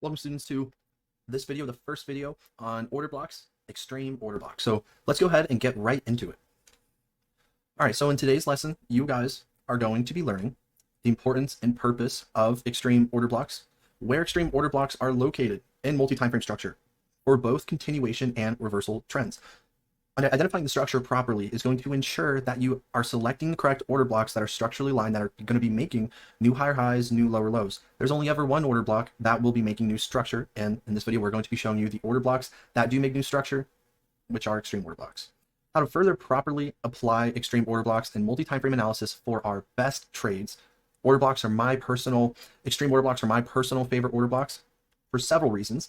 Welcome students to this video, the first video on order blocks, extreme order blocks. So let's go ahead and get right into it. All right, so in today's lesson, you guys are going to be learning the importance and purpose of extreme order blocks, where extreme order blocks are located in multi-time frame structure for both continuation and reversal trends. Identifying the structure properly is going to ensure that you are selecting the correct order blocks that are structurally aligned, that are going to be making new higher highs, new lower lows. There's only ever one order block that will be making new structure, and in this video we're going to be showing you the order blocks that do make new structure, which are extreme order blocks. How to further properly apply extreme order blocks in multi-time frame analysis for our best trades. Extreme order blocks are my personal favorite order blocks for several reasons.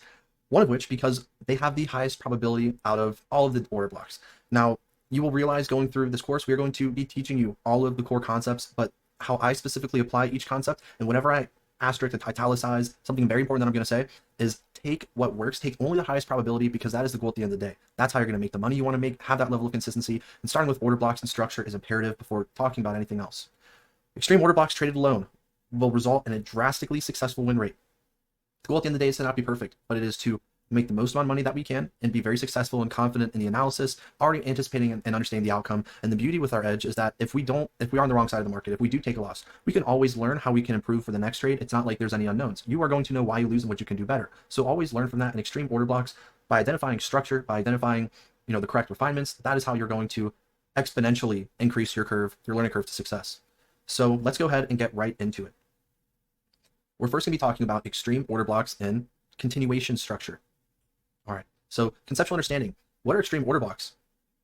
One of which, because they have the highest probability out of all of the order blocks. Now, you will realize going through this course, we are going to be teaching you all of the core concepts, but how I specifically apply each concept, and whenever I asterisk and italicize, something very important that I'm going to say is take what works, take only the highest probability, because that is the goal at the end of the day. That's how you're going to make the money you want to make, have that level of consistency, and starting with order blocks and structure is imperative before talking about anything else. Extreme order blocks traded alone will result in a drastically successful win rate. The goal at the end of the day is to not be perfect, but it is to make the most amount of money that we can and be very successful and confident in the analysis, already anticipating and understanding the outcome. And the beauty with our edge is that if we are on the wrong side of the market, if we do take a loss, we can always learn how we can improve for the next trade. It's not like there's any unknowns. You are going to know why you lose and what you can do better. So always learn from that in extreme order blocks by identifying structure, by identifying, the correct refinements. That is how you're going to exponentially increase your learning curve to success. So let's go ahead and get right into it. We're first going to be talking about extreme order blocks in continuation structure. All right, so conceptual understanding. What are extreme order blocks?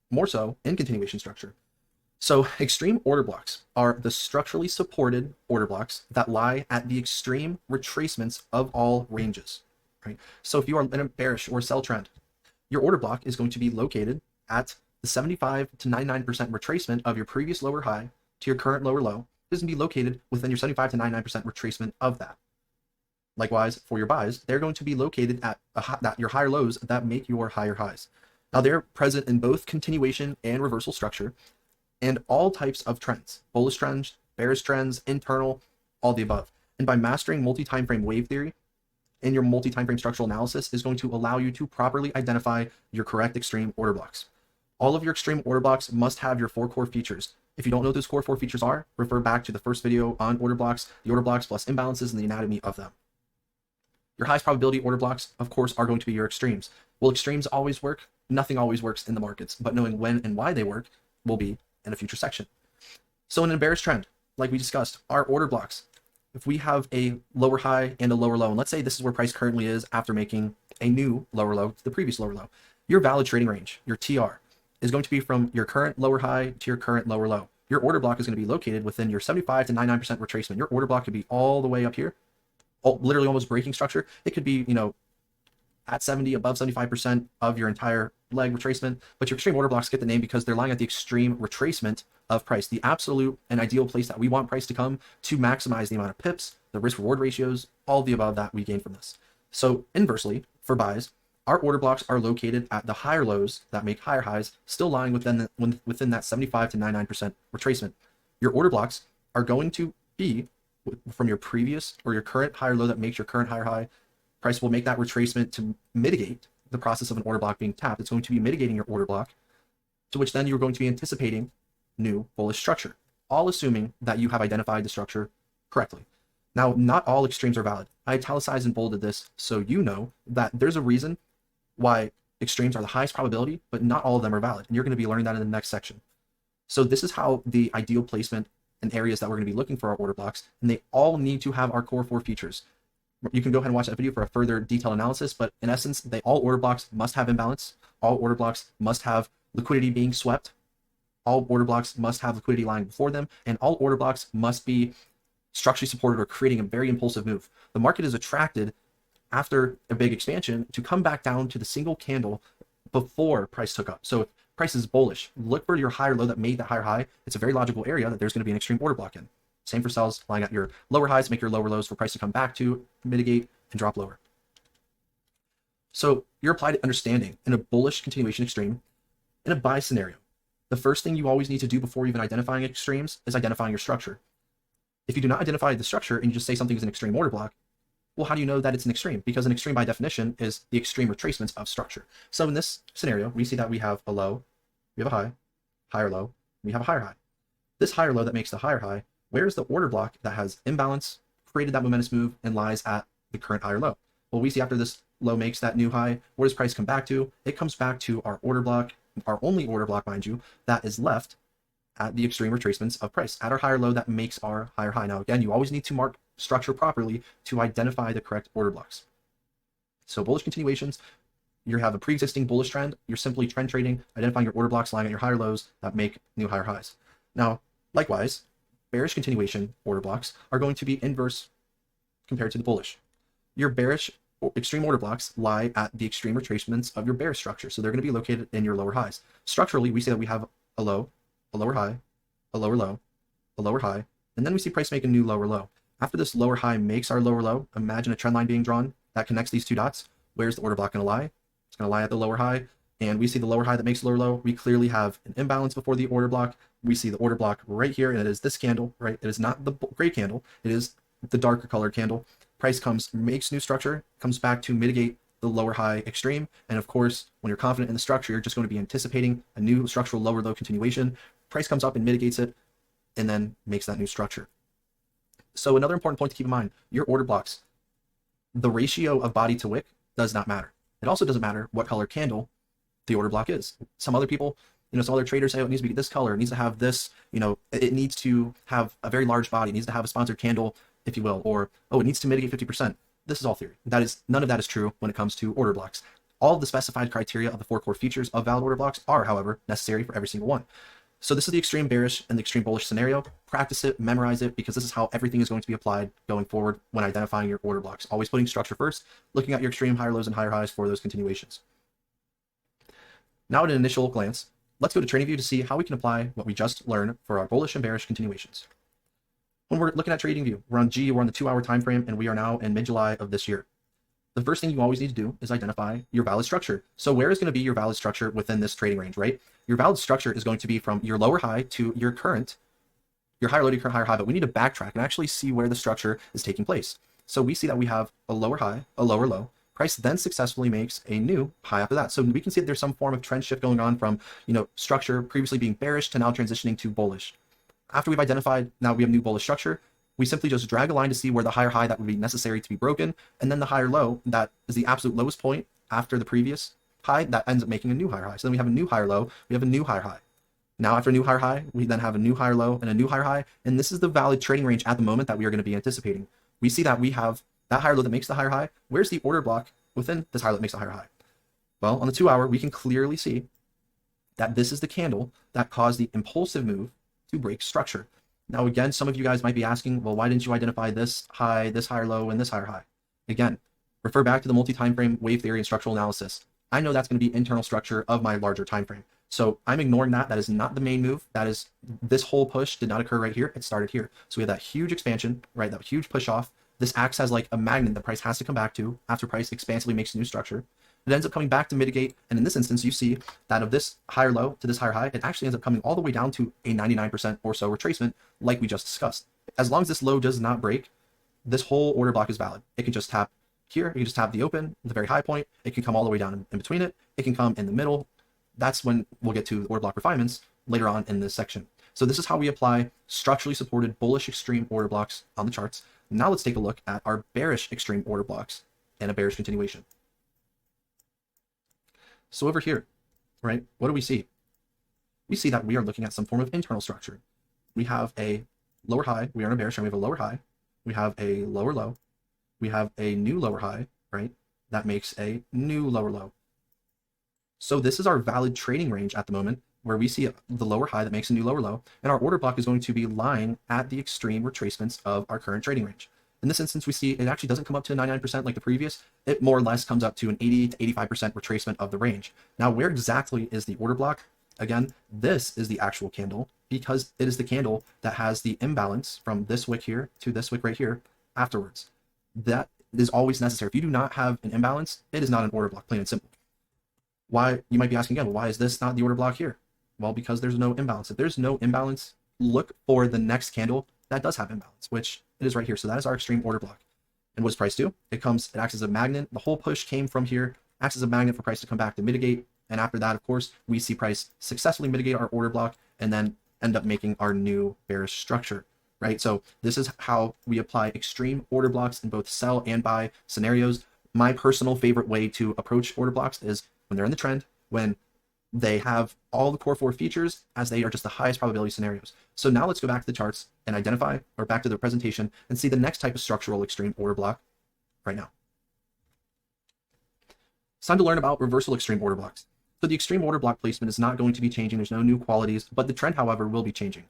More so in continuation structure. So extreme order blocks are the structurally supported order blocks that lie at the extreme retracements of all ranges, right? So if you are in a bearish or sell trend, your order block is going to be located at the 75 to 99% retracement of your previous lower high to your current lower low. This is going to be located within your 75 to 99% retracement of that. Likewise, for your buys, they're going to be located at your higher lows that make your higher highs. Now, they're present in both continuation and reversal structure and all types of trends, bullish trends, bearish trends, internal, all the above. And by mastering multi-time frame wave theory in your multi-time frame structural analysis is going to allow you to properly identify your correct extreme order blocks. All of your extreme order blocks must have your 4 core features. If you don't know what those core 4 features are, refer back to the first video on order blocks, the order blocks plus imbalances and the anatomy of them. Your highest probability order blocks, of course, are going to be your extremes. Will extremes always work? Nothing always works in the markets, but knowing when and why they work will be in a future section. So in a bearish trend, like we discussed, our order blocks, if we have a lower high and a lower low, and let's say this is where price currently is after making a new lower low to the previous lower low, your valid trading range, your TR, is going to be from your current lower high to your current lower low. Your order block is going to be located within your 75 to 99% retracement. Your order block could be all the way up here, literally almost breaking structure. It could be, at 70, above 75% of your entire leg retracement, but your extreme order blocks get the name because they're lying at the extreme retracement of price, the absolute and ideal place that we want price to come to maximize the amount of pips, the risk reward ratios, all the above that we gain from this. So inversely, for buys, our order blocks are located at the higher lows that make higher highs, still lying within that 75 to 99% retracement. Your order blocks are going to be from your previous or your current higher low that makes your current higher high. Price will make that retracement to mitigate the process of an order block being tapped. It's going to be mitigating your order block, to which then you're going to be anticipating new bullish structure, all assuming that you have identified the structure correctly. Now, not all extremes are valid. I italicized and bolded this so you know that there's a reason why extremes are the highest probability, but not all of them are valid. And you're going to be learning that in the next section. So this is how the ideal placement and areas that we're going to be looking for our order blocks, and they all need to have our core 4 features. You can go ahead and watch that video for a further detailed analysis, but in essence, all order blocks must have imbalance. All order blocks must have liquidity being swept. All order blocks must have liquidity lying before them, and all order blocks must be structurally supported or creating a very impulsive move. The market is attracted after a big expansion to come back down to the single candle before price took up. So if price is bullish, look for your higher low that made that higher high. It's a very logical area that there's going to be an extreme order block in. Same for sells, lying at your lower highs, make your lower lows for price to come back to, mitigate, and drop lower. So your applied understanding in a bullish continuation extreme, in a buy scenario, the first thing you always need to do before even identifying extremes is identifying your structure. If you do not identify the structure and you just say something is an extreme order block, Well, how do you know that it's an extreme? Because an extreme by definition is the extreme retracements of structure. So in this scenario, we see that we have a low, we have a high, higher low, we have a higher high. This higher low that makes the higher high, where is the order block that has imbalance, created that momentous move, and lies at the current higher low? Well, we see after this low makes that new high, where does price come back to? It comes back to our order block, our only order block, mind you, that is left at the extreme retracements of price, at our higher low that makes our higher high. Now, again, you always need to mark structure properly to identify the correct order blocks. So bullish continuations, you have a pre-existing bullish trend, you're simply trend trading, identifying your order blocks lying at your higher lows that make new higher highs. Now, likewise, bearish continuation order blocks are going to be inverse compared to the bullish. Your bearish extreme order blocks lie at the extreme retracements of your bearish structure, so they're going to be located in your lower highs. Structurally, we say that we have a low, a lower high, a lower low, a lower high, and then we see price make a new lower low. After this lower high makes our lower low, imagine a trend line being drawn that connects these two dots. Where's the order block going to lie? It's going to lie at the lower high, and we see the lower high that makes lower low. We clearly have an imbalance before the order block. We see the order block right here, and it is this candle, right? It is not the gray candle. It is the darker colored candle. Price comes, makes new structure, comes back to mitigate the lower high extreme. And of course, when you're confident in the structure, you're just going to be anticipating a new structural lower low continuation. Price comes up and mitigates it, and then makes that new structure. So another important point to keep in mind, your order blocks, the ratio of body to wick does not matter. It also doesn't matter what color candle the order block is. Some other people, some other traders say, oh, it needs to be this color, it needs to have this, it needs to have a very large body, it needs to have a sponsored candle, if you will, or, oh, it needs to mitigate 50%. This is all theory. None of that is true when it comes to order blocks. All of the specified criteria of the 4 core features of valid order blocks are, however, necessary for every single one. So this is the extreme bearish and the extreme bullish scenario. Practice it, memorize it, because this is how everything is going to be applied going forward when identifying your order blocks. Always putting structure first, looking at your extreme higher lows and higher highs for those continuations. Now at an initial glance, let's go to TradingView to see how we can apply what we just learned for our bullish and bearish continuations. When we're looking at TradingView, we're on G, we're on the 2-hour time frame, and we are now in mid-July of this year. The first thing you always need to do is identify your valid structure. So where is going to be your valid structure within this trading range, right? Your valid structure is going to be from your lower high to your higher low to your current higher high, but we need to backtrack and actually see where the structure is taking place. So we see that we have a lower high, a lower low. Price then successfully makes a new high after that. So we can see that there's some form of trend shift going on from, structure previously being bearish to now transitioning to bullish. After we've identified, now we have new bullish structure, we simply just drag a line to see where the higher high that would be necessary to be broken, and then the higher low that is the absolute lowest point after the previous high that ends up making a new higher high. So then we have a new higher low, we have a new higher high. Now after a new higher high, we then have a new higher low and a new higher high, and this is the valid trading range at the moment that we are going to be anticipating. We see that we have that higher low that makes the higher high. Where's the order block within this higher low that makes the higher high? Well, on the 2-hour, we can clearly see that this is the candle that caused the impulsive move to break structure. Now, again, some of you guys might be asking, well, why didn't you identify this higher low, and this higher high? Again, refer back to the multi-time frame wave theory and structural analysis. I know that's going to be internal structure of my larger time frame. So I'm ignoring that. That is not the main move. That is, this whole push did not occur right here. It started here. So we have that huge expansion, right? That huge push off. This acts as like a magnet that price has to come back to after price expansively makes a new structure. It ends up coming back to mitigate, and in this instance, you see that of this higher low to this higher high, it actually ends up coming all the way down to a 99% or so retracement, like we just discussed. As long as this low does not break, this whole order block is valid. It can just tap here, it can just tap the open, the very high point, it can come all the way down in between it, it can come in the middle. That's when we'll get to order block refinements later on in this section. So this is how we apply structurally supported bullish extreme order blocks on the charts. Now let's take a look at our bearish extreme order blocks and a bearish continuation. So over here, right, what do we see? We see that we are looking at some form of internal structure. We have a lower high, we are in a bearish trend, we have a lower high, we have a lower low, we have a new lower high, right? That makes a new lower low. So this is our valid trading range at the moment, where we see the lower high that makes a new lower low, and our order block is going to be lying at the extreme retracements of our current trading range. In this instance, we see it actually doesn't come up to 99% like the previous. It more or less comes up to an 80 to 85% retracement of the range. Now, where exactly is the order block? Again, this is the actual candle, because it is the candle that has the imbalance from this wick here to this wick right here afterwards. That is always necessary. If you do not have an imbalance, it is not an order block, plain and simple. Why? You might be asking again, well, why is this not the order block here? Well, because there's no imbalance. If there's no imbalance, look for the next candle that does have imbalance, which it is right here. So that is our extreme order block. And what does price do? It acts as a magnet. The whole push came from here, acts as a magnet for price to come back to mitigate. And after that, of course, we see price successfully mitigate our order block and then end up making our new bearish structure, right? So this is how we apply extreme order blocks in both sell and buy scenarios. My personal favorite way to approach order blocks is when they're in the trend, when they have all the core 4 features, as they are just the highest probability scenarios. So now let's go back to the charts and identify, or back to the presentation, and see the next type of structural extreme order block right now. It's time to learn about reversal extreme order blocks. So the extreme order block placement is not going to be changing. There's no new qualities, but the trend, however, will be changing.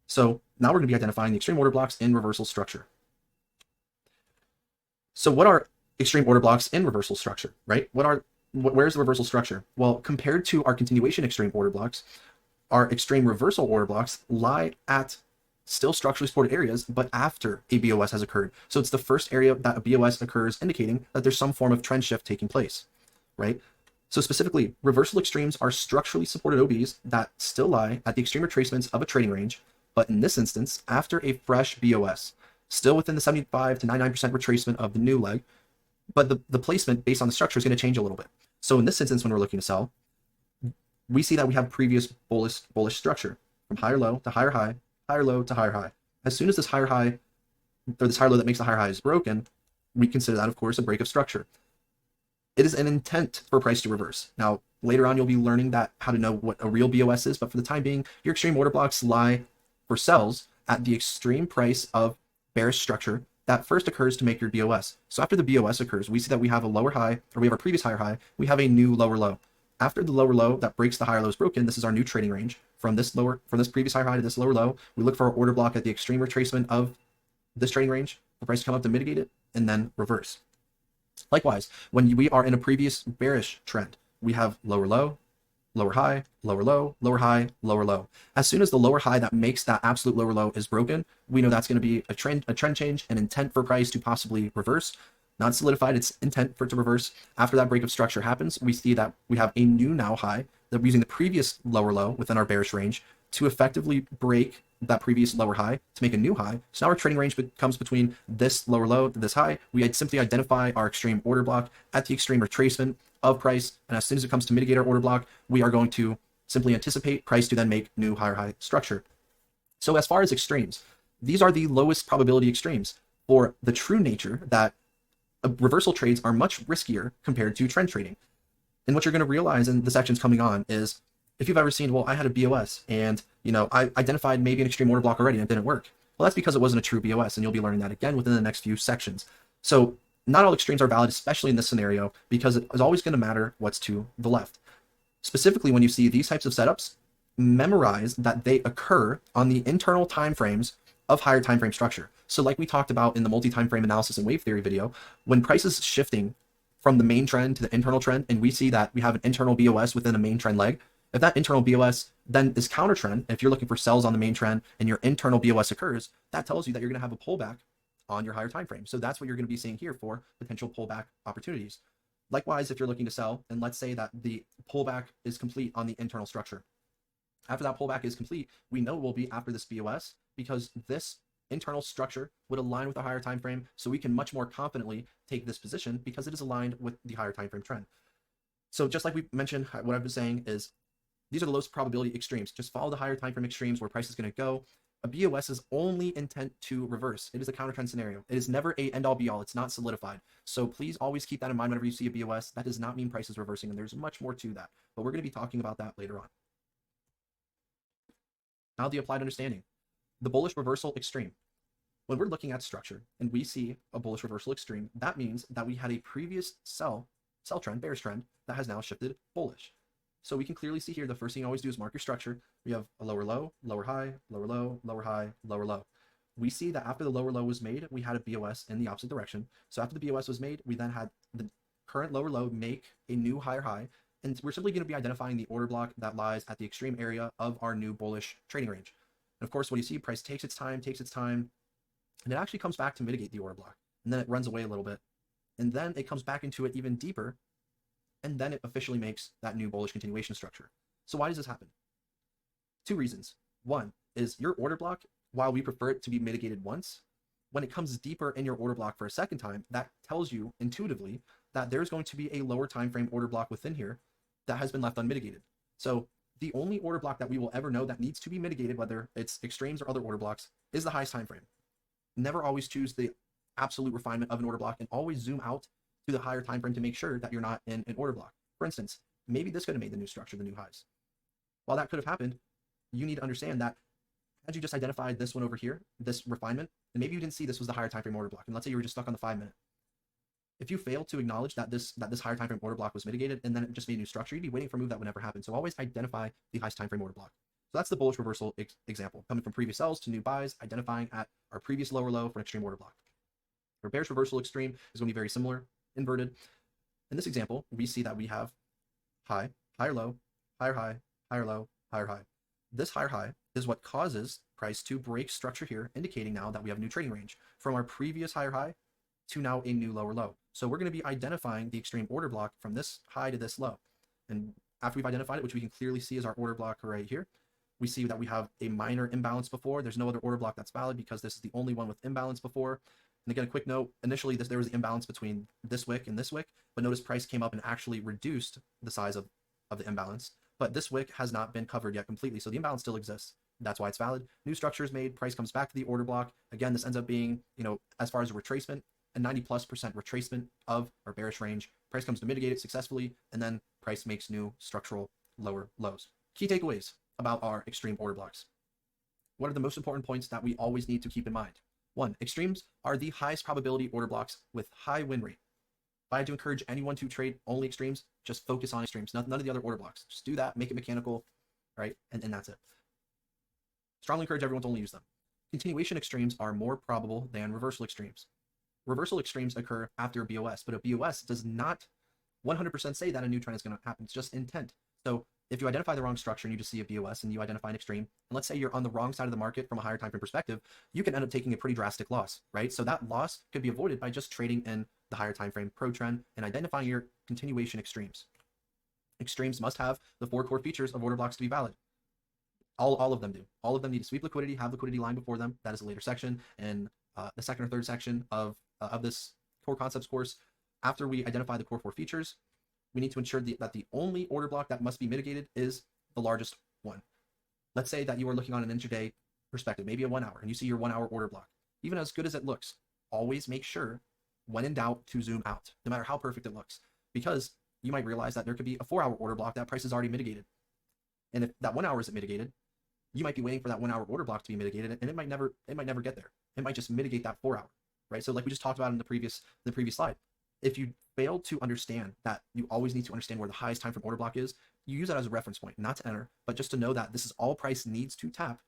So now we're going to be identifying the extreme order blocks in reversal structure. So what are extreme order blocks in reversal structure, right? Where's the reversal structure? Well, compared to our continuation extreme order blocks, our extreme reversal order blocks lie at still structurally supported areas, but after a BOS has occurred. So it's the first area that a BOS occurs, indicating that there's some form of trend shift taking place, right? So specifically, reversal extremes are structurally supported OBs that still lie at the extreme retracements of a trading range, but in this instance, after a fresh BOS, still within the 75 to 99% retracement of the new leg, but the placement based on the structure is going to change a little bit. So in this instance, when we're looking to sell, we see that we have previous bullish structure from higher low to higher high, higher low to higher high. As soon as this higher high, or this higher low that makes the higher high is broken, we consider that, of course, a break of structure. It is an intent for price to reverse. Now, later on, you'll be learning how to know what a real BOS is, but for the time being, your extreme order blocks lie for sells at the extreme price of bearish structure that first occurs to make your BOS. So after the BOS occurs, we see that we have a lower high, or we have our previous higher high, we have a new lower low. After the lower low that breaks the higher low is broken, this is our new trading range. From this previous higher high to this lower low, we look for our order block at the extreme retracement of this trading range, the price to come up to mitigate it, and then reverse. Likewise, when we are in a previous bearish trend, we have lower low, lower high, lower low, lower high, lower low. As soon as the lower high that makes that absolute lower low is broken, we know that's going to be a trend change, an intent for price to possibly reverse. Not solidified, it's intent for it to reverse. After that break of structure happens, we see that we have a new now high that we're using the previous lower low within our bearish range to effectively break that previous lower high to make a new high. So now our trading range comes between this lower low to this high. We simply identify our extreme order block at the extreme retracement of price, and as soon as it comes to mitigate our order block, we are going to simply anticipate price to then make new higher high structure. So as far as extremes, these are the lowest probability extremes for the true nature that reversal trades are much riskier compared to trend trading. And what you're going to realize in the sections coming on is, if you've ever seen, well, I had a BOS and, I identified maybe an extreme order block already and it didn't work. Well, that's because it wasn't a true BOS, and you'll be learning that again within the next few sections. So not all extremes are valid, especially in this scenario, because it is always going to matter what's to the left. Specifically, when you see these types of setups, memorize that they occur on the internal timeframes of higher time frame structure. So like we talked about in the multi-time frame analysis and wave theory video, when price is shifting from the main trend to the internal trend, and we see that we have an internal BOS within a main trend leg, if that internal BOS then is counter trend, if you're looking for sells on the main trend and your internal BOS occurs, that tells you that you're going to have a pullback on your higher time frame. So that's what you're going to be seeing here for potential pullback opportunities. Likewise, if you're looking to sell, and let's say that the pullback is complete on the internal structure. After that pullback is complete, we know it will be after this BOS, because this internal structure would align with the higher time frame, so we can much more confidently take this position because it is aligned with the higher time frame trend. So just like we mentioned, what I've been saying is these are the lowest probability extremes. Just follow the higher time frame extremes where price is going to go. A BOS is only intent to reverse. It is a counter trend scenario. It is never a end all be all. It's not solidified. So please always keep that in mind whenever you see a BOS. That does not mean price is reversing, and there's much more to that. But we're going to be talking about that later on. Now the applied understanding. The bullish reversal extreme. When we're looking at structure and we see a bullish reversal extreme, that means that we had a previous sell trend, bearish trend, that has now shifted bullish. So we can clearly see here, the first thing you always do is mark your structure. We have a lower low, lower high, lower low, lower high, lower low. We see that after the lower low was made, we had a BOS in the opposite direction. So after the BOS was made, we then had the current lower low make a new higher high. And we're simply going to be identifying the order block that lies at the extreme area of our new bullish trading range. And of course, what you see, price takes its time, and it actually comes back to mitigate the order block. And then it runs away a little bit. And then it comes back into it even deeper, and then it officially makes that new bullish continuation structure. So why does this happen? Two reasons. One is your order block, while we prefer it to be mitigated once, when it comes deeper in your order block for a second time, that tells you intuitively that there's going to be a lower time frame order block within here that has been left unmitigated. So the only order block that we will ever know that needs to be mitigated, whether it's extremes or other order blocks, is the highest time frame. Never always choose the absolute refinement of an order block, and always zoom out to the higher time frame to make sure that you're not in an order block. For instance, maybe this could have made the new structure, the new highs. While that could have happened, you need to understand that had you just identified this one over here, this refinement, and maybe you didn't see this was the higher time frame order block, and let's say you were just stuck on the 5-minute. If you fail to acknowledge that this higher time frame order block was mitigated and then it just made a new structure, you'd be waiting for a move that would never happen. So always identify the highest time frame order block. So that's the bullish reversal example, coming from previous sells to new buys, identifying at our previous lower low for an extreme order block. For bearish reversal extreme is going to be very similar, inverted. In this example, we see that we have high, higher low, higher high, higher low, higher high. This higher high is what causes price to break structure here, indicating now that we have a new trading range from our previous higher high to now a new lower low. So we're going to be identifying the extreme order block from this high to this low. And after we've identified it, which we can clearly see as our order block right here, we see that we have a minor imbalance before. There's no other order block that's valid because this is the only one with imbalance before. And again, a quick note, initially there was an imbalance between this wick and this wick, but notice price came up and actually reduced the size of the imbalance. But this wick has not been covered yet completely, so the imbalance still exists. That's why it's valid. New structure is made, price comes back to the order block. Again, this ends up being, as far as a retracement, a 90+% retracement of our bearish range. Price comes to mitigate it successfully, and then price makes new structural lower lows. Key takeaways about our extreme order blocks. What are the most important points that we always need to keep in mind? 1, extremes are the highest probability order blocks with high win rate. If I had to encourage anyone to trade only extremes, just focus on extremes, none of the other order blocks. Just do that, make it mechanical, right? And that's it. Strongly encourage everyone to only use them. Continuation extremes are more probable than reversal extremes. Reversal extremes occur after a BOS, but a BOS does not 100% say that a new trend is going to happen. It's just intent. So if you identify the wrong structure and you just see a BOS and you identify an extreme, and let's say you're on the wrong side of the market from a higher time frame perspective, you can end up taking a pretty drastic loss, right? So that loss could be avoided by just trading in the higher time frame pro trend and identifying your continuation extremes. Extremes must have the 4 core features of order blocks to be valid. All of them do. All of them need to sweep liquidity, have liquidity line before them. That is a later section, and the second or third section of this core concepts course. After we identify the core 4 features, we need to ensure that the only order block that must be mitigated is the largest one. Let's say that you are looking on an intraday perspective, maybe a 1 hour, and you see your 1 hour order block. Even as good as it looks, always make sure, when in doubt, to zoom out, no matter how perfect it looks, because you might realize that there could be a 4 hour order block that price is already mitigated. And if that 1 hour isn't mitigated, you might be waiting for that 1 hour order block to be mitigated, and it might never get there. It might just mitigate that 4 hour, right? So like we just talked about in the previous slide, if you fail to understand that you always need to understand where the highest time frame order block is, you use that as a reference point, not to enter, but just to know that this is all price needs to tap,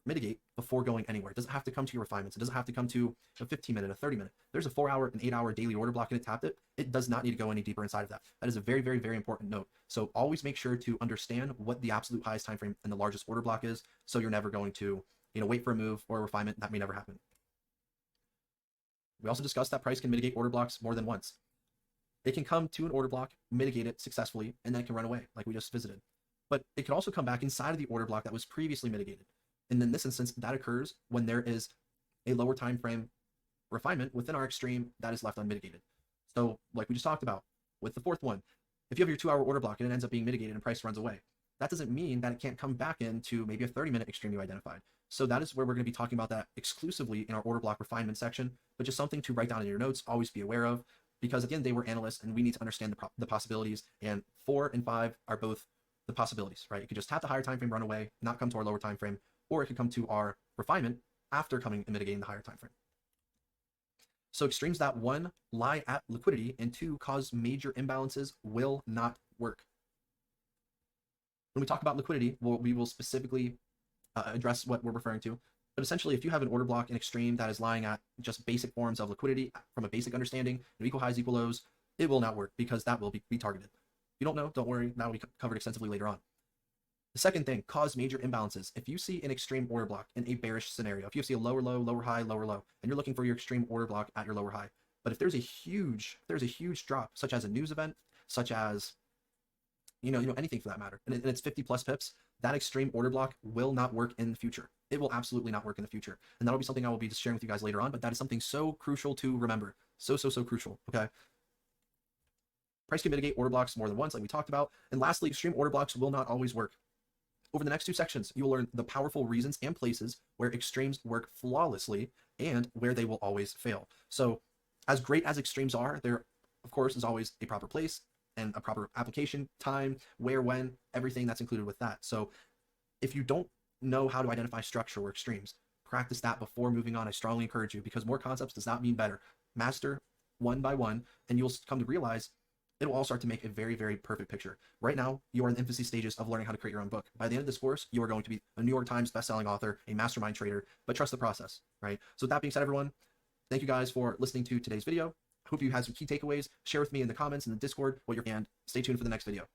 mitigate before going anywhere. It doesn't have to come to your refinements. It doesn't have to come to a 15-minute, a 30-minute. There's a 4 hour, an 8 hour daily order block and it tapped it. It does not need to go any deeper inside of that. That is a very, very, very important note. So always make sure to understand what the absolute highest time frame and the largest order block is, so you're never going to, wait for a move or a refinement that may never happen. We also discussed that price can mitigate order blocks more than once. It can come to an order block, mitigate it successfully, and then it can run away, like we just visited. But it can also come back inside of the order block that was previously mitigated. And in this instance, that occurs when there is a lower time frame refinement within our extreme that is left unmitigated. So like we just talked about with the 4th one, if you have your 2 hour order block and it ends up being mitigated and price runs away, that doesn't mean that it can't come back into maybe a 30-minute extreme you identified. So that is where we're going to be talking about that exclusively in our order block refinement section, but just something to write down in your notes, always be aware of, because at the end of the day, we're analysts and we need to understand the possibilities, and 4 and 5 are both the possibilities, right? It could just have the higher time frame run away, not come to our lower time frame, or it could come to our refinement after coming and mitigating the higher time frame. So extremes that 1 lie at liquidity and 2 cause major imbalances will not work. When we talk about liquidity, we will specifically address what we're referring to. But essentially, if you have an order block in extreme that is lying at just basic forms of liquidity from a basic understanding, equal highs, equal lows, it will not work because that will be targeted. If you don't know, don't worry. That will be covered extensively later on. The second thing, cause major imbalances. If you see an extreme order block in a bearish scenario, if you see a lower low, lower high, lower low, and you're looking for your extreme order block at your lower high, but if there's a huge drop, such as a news event, such as anything for that matter, and it's 50+ pips, that extreme order block will not work in the future. It will absolutely not work in the future. And that'll be something I will be just sharing with you guys later on, but that is something so crucial to remember. So crucial, okay? Price can mitigate order blocks more than once, like we talked about. And lastly, extreme order blocks will not always work. Over the next 2 sections, you will learn the powerful reasons and places where extremes work flawlessly and where they will always fail. So as great as extremes are, there, of course, is always a proper place and a proper application, time, where, when, everything that's included with that. So if you don't know how to identify structure or extremes, practice that before moving on. I strongly encourage you, because more concepts does not mean better. Master one by one, and you'll come to realize it will all start to make a very perfect picture. Right now, you are in the infancy stages of learning how to create your own book. By the end of this course, you are going to be a New York Times bestselling author, a mastermind trader, but trust the process, right? So with that being said, everyone, thank you guys for listening to today's video. I hope you had some key takeaways. Share with me in the comments in the Discord what you're, and stay tuned for the next video.